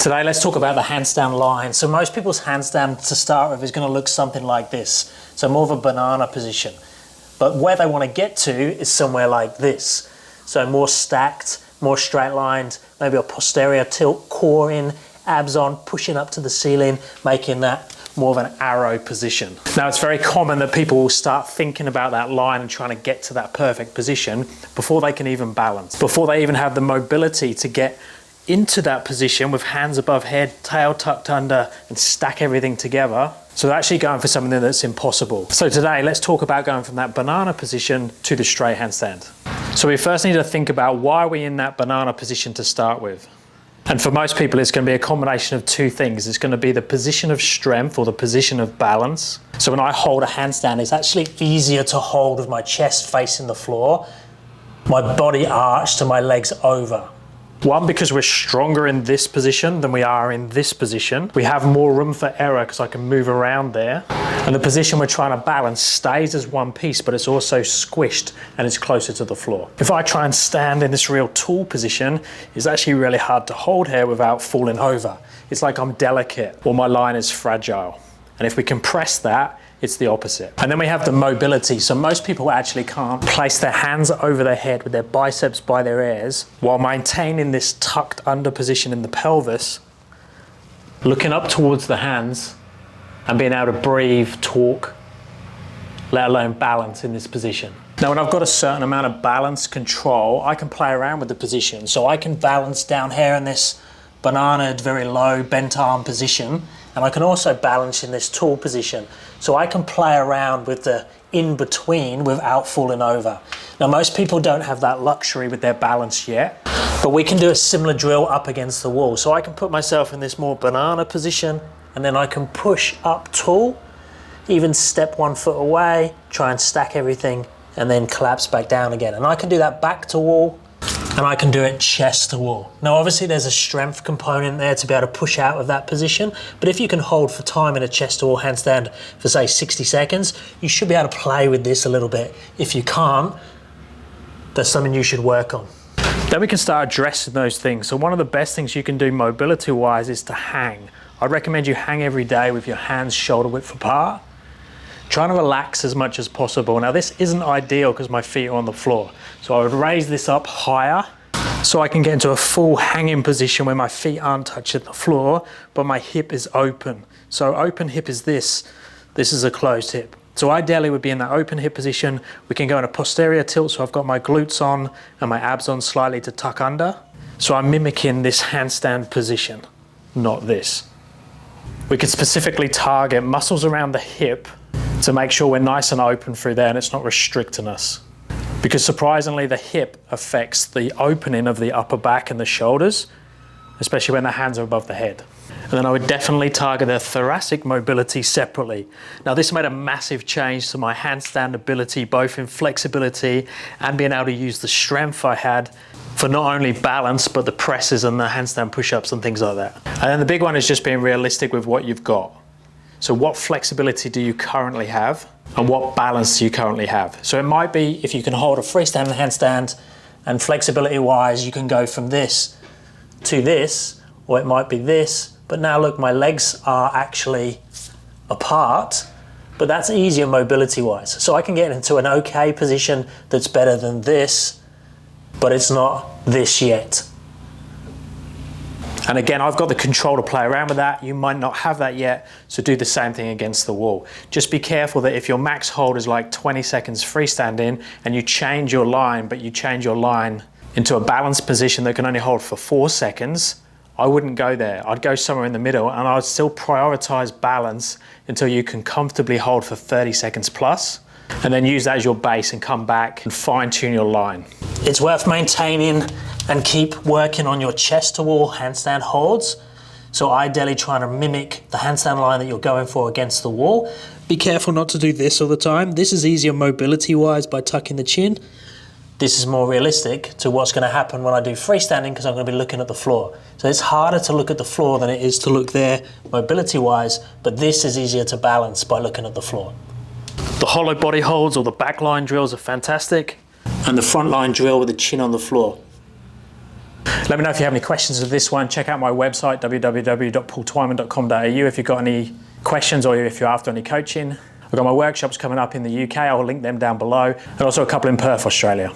Today, let's talk about the handstand line. So most people's handstand to start with is going to look something like this. So more of a banana position. But where they want to get to is somewhere like this. So more stacked, more straight lined, maybe a posterior tilt, core in, abs on, pushing up to the ceiling, making that more of an arrow position. Now, it's very common that people will start thinking about that line and trying to get to that perfect position before they can even balance, before they even have the mobility to get into that position with hands above head, tail tucked under, and stack everything together. So they're actually going for something that's impossible. So today, let's talk about going from that banana position to the straight handstand. So we first need to think about why are we in that banana position to start with. And for most people, it's going to be a combination of two things. It's going to be the position of strength or the position of balance. So when I hold a handstand, it's actually easier to hold with my chest facing the floor, my body arched and my legs over. One, because we're stronger in this position than we are in this position. We have more room for error because I can move around there. And the position we're trying to balance stays as one piece, but it's also squished and it's closer to the floor. If I try and stand in this real tall position, it's actually really hard to hold here without falling over. It's like I'm delicate or my line is fragile. And if we compress that, it's the opposite. And then we have the mobility. So most people actually can't place their hands over their head with their biceps by their ears while maintaining this tucked under position in the pelvis, looking up towards the hands and being able to breathe, talk, let alone balance in this position. Now, when I've got a certain amount of balance control, I can play around with the position. So I can balance down here in this bananaed, very low bent arm position. And I can also balance in this tall position. So I can play around with the in-between without falling over. Now, most people don't have that luxury with their balance yet, but we can do a similar drill up against the wall. So I can put myself in this more banana position, and then I can push up tall, even step 1 foot away, try and stack everything, and then collapse back down again. And I can do that back to wall, and I can do it chest to wall. Now, obviously there's a strength component there to be able to push out of that position, but if you can hold for time in a chest to wall handstand for say 60 seconds, you should be able to play with this a little bit. If you can't, that's something you should work on. Then we can start addressing those things. So one of the best things you can do mobility wise is to hang. I'd recommend you hang every day with your hands shoulder width apart. Trying to relax as much as possible. Now, this isn't ideal because my feet are on the floor. So I would raise this up higher so I can get into a full hanging position where my feet aren't touching the floor, but my hip is open. So open hip is this. This is a closed hip. So ideally we'd be in that open hip position. We can go in a posterior tilt, so I've got my glutes on and my abs on slightly to tuck under. So I'm mimicking this handstand position, not this. We could specifically target muscles around the hip to make sure we're nice and open through there and it's not restricting us. Because surprisingly, the hip affects the opening of the upper back and the shoulders, especially when the hands are above the head. And then I would definitely target the thoracic mobility separately. Now, this made a massive change to my handstand ability, both in flexibility and being able to use the strength I had for not only balance, but the presses and the handstand push-ups and things like that. And then the big one is just being realistic with what you've got. So what flexibility do you currently have and what balance do you currently have? So it might be if you can hold a freestanding handstand and flexibility wise, you can go from this to this, or it might be this, but now look, my legs are actually apart, but that's easier mobility wise. So I can get into an okay position that's better than this, but it's not this yet. And again, I've got the control to play around with that. You might not have that yet, so do the same thing against the wall. Just be careful that if your max hold is like 20 seconds freestanding and you change your line, but you change your line into a balanced position that can only hold for 4 seconds, I wouldn't go there. I'd go somewhere in the middle and I'd still prioritize balance until you can comfortably hold for 30 seconds plus, and then use that as your base and come back and fine tune your line. It's worth maintaining and keep working on your chest to wall handstand holds. So ideally trying to mimic the handstand line that you're going for against the wall. Be careful not to do this all the time. This is easier mobility wise by tucking the chin. This is more realistic to what's going to happen when I do freestanding because I'm going to be looking at the floor. So it's harder to look at the floor than it is to look there mobility wise, but this is easier to balance by looking at the floor. The hollow body holds or the backline drills are fantastic, and the frontline drill with the chin on the floor. Let me know if you have any questions of this one. Check out my website, www.paultwyman.com.au, if you've got any questions or if you're after any coaching. I've got my workshops coming up in the UK. I'll link them down below, and also a couple in Perth, Australia.